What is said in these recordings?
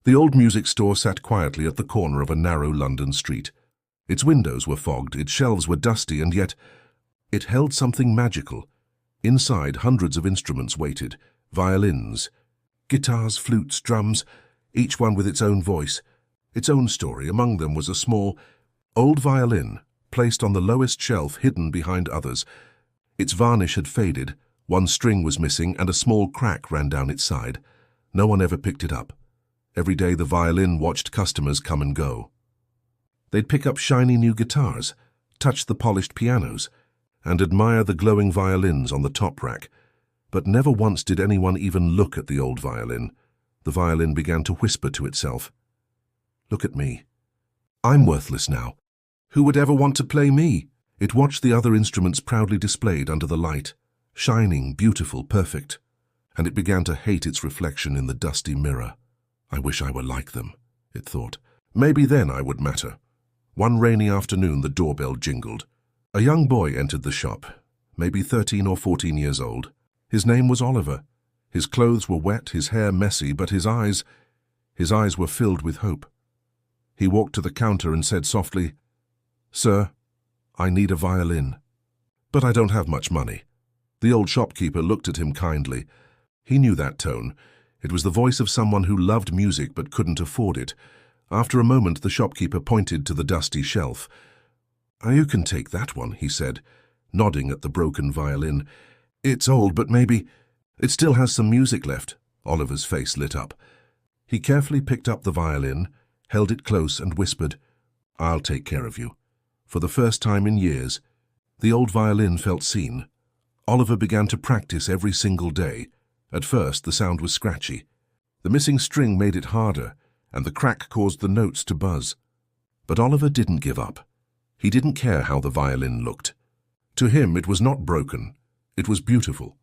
The old music store sat quietly at the corner of a narrow London street. Its windows were fogged, its shelves were dusty, and yet it held something magical. Inside, hundreds of instruments waited. Violins, guitars, flutes, drums, each one with its own voice, its own story. Among them was a small, old violin, placed on the lowest shelf, hidden behind others. Its varnish had faded, one string was missing, and a small crack ran down its side. No one ever picked it up. Every day the violin watched customers come and go. They'd pick up shiny new guitars, touch the polished pianos, and admire the glowing violins on the top rack. But never once did anyone even look at the old violin. The violin began to whisper to itself, "Look at me. I'm worthless now. Who would ever want to play me?" It watched the other instruments proudly displayed under the light, shining, beautiful, perfect, and it began to hate its reflection in the dusty mirror. "I wish I were like them," it thought. "Maybe then I would matter." One rainy afternoon, the doorbell jingled. A young boy entered the shop, maybe 13 or 14 years old. His name was Oliver. His clothes were wet, his hair messy, but his eyes were filled with hope. He walked to the counter and said softly, "Sir, I need a violin, but I don't have much money." The old shopkeeper looked at him kindly. He knew that tone. It was the voice of someone who loved music but couldn't afford it. After a moment, the shopkeeper pointed to the dusty shelf. "You can take that one," he said, nodding at the broken violin. "It's old, but maybe it still has some music left." Oliver's face lit up. He carefully picked up the violin, held it close, and whispered, "I'll take care of you." For the first time in years, the old violin felt seen. Oliver began to practice every single day. At first, the sound was scratchy. The missing string made it harder, and the crack caused the notes to buzz. But Oliver didn't give up. He didn't care how the violin looked. To him, it was not broken. It was beautiful.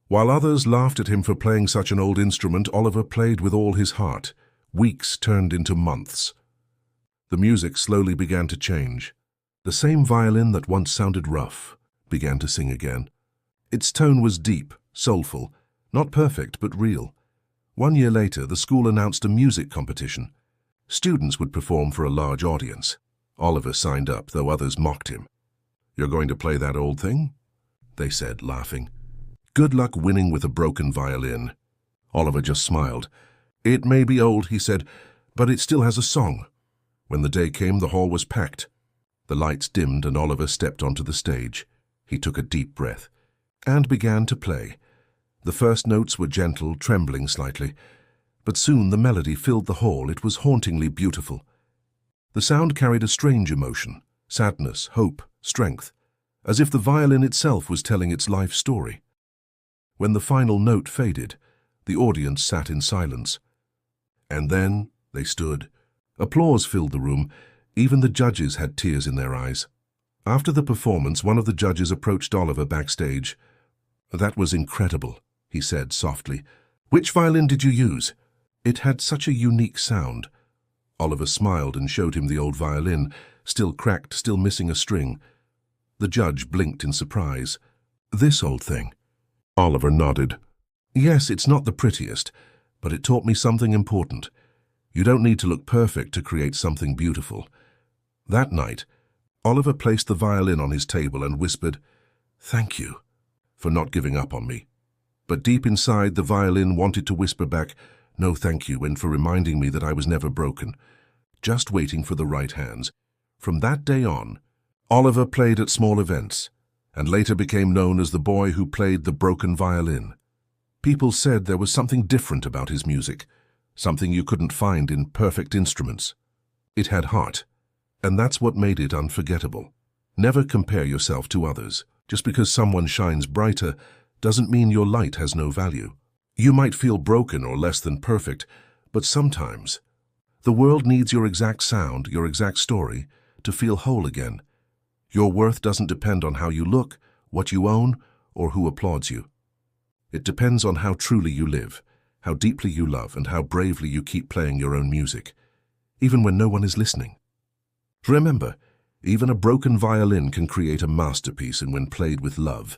While others laughed at him for playing such an old instrument, Oliver played with all his heart. Weeks turned into months. The music slowly began to change. The same violin that once sounded rough began to sing again. Its tone was deep, soulful, not perfect but real. 1 year later, the school announced a music competition. Students would perform for a large audience. Oliver signed up, though others mocked him. "You're going to play that old thing?" they said, laughing. "Good luck winning with a broken violin." Oliver just smiled. "It may be old," he said, "but it still has a song." When the day came, the hall was packed. The lights dimmed and Oliver stepped onto the stage. He took a deep breath and began to play. The first notes were gentle, trembling slightly, but soon the melody filled the hall. It was hauntingly beautiful. The sound carried a strange emotion, sadness, hope, strength, as if the violin itself was telling its life story. When the final note faded, the audience sat in silence. And then they stood. Applause filled the room. Even the judges had tears in their eyes. After the performance, one of the judges approached Oliver backstage. "That was incredible," he said softly. "Which violin did you use? It had such a unique sound." Oliver smiled and showed him the old violin, still cracked, still missing a string. The judge blinked in surprise. "This old thing?" Oliver nodded. "Yes, it's not the prettiest, but it taught me something important. You don't need to look perfect to create something beautiful." That night, Oliver placed the violin on his table and whispered, "Thank you for not giving up on me." But deep inside, the violin wanted to whisper back, "No, thank you, and for reminding me that I was never broken, just waiting for the right hands." From that day on, Oliver played at small events, and later became known as the boy who played the broken violin. People said there was something different about his music, something you couldn't find in perfect instruments. It had heart, and that's what made it unforgettable. Never compare yourself to others. Just because someone shines brighter doesn't mean your light has no value. You might feel broken or less than perfect, but sometimes the world needs your exact sound, your exact story, to feel whole again. Your worth doesn't depend on how you look, what you own, or who applauds you. It depends on how truly you live, how deeply you love, and how bravely you keep playing your own music, even when no one is listening. Remember, even a broken violin can create a masterpiece, and when played with love,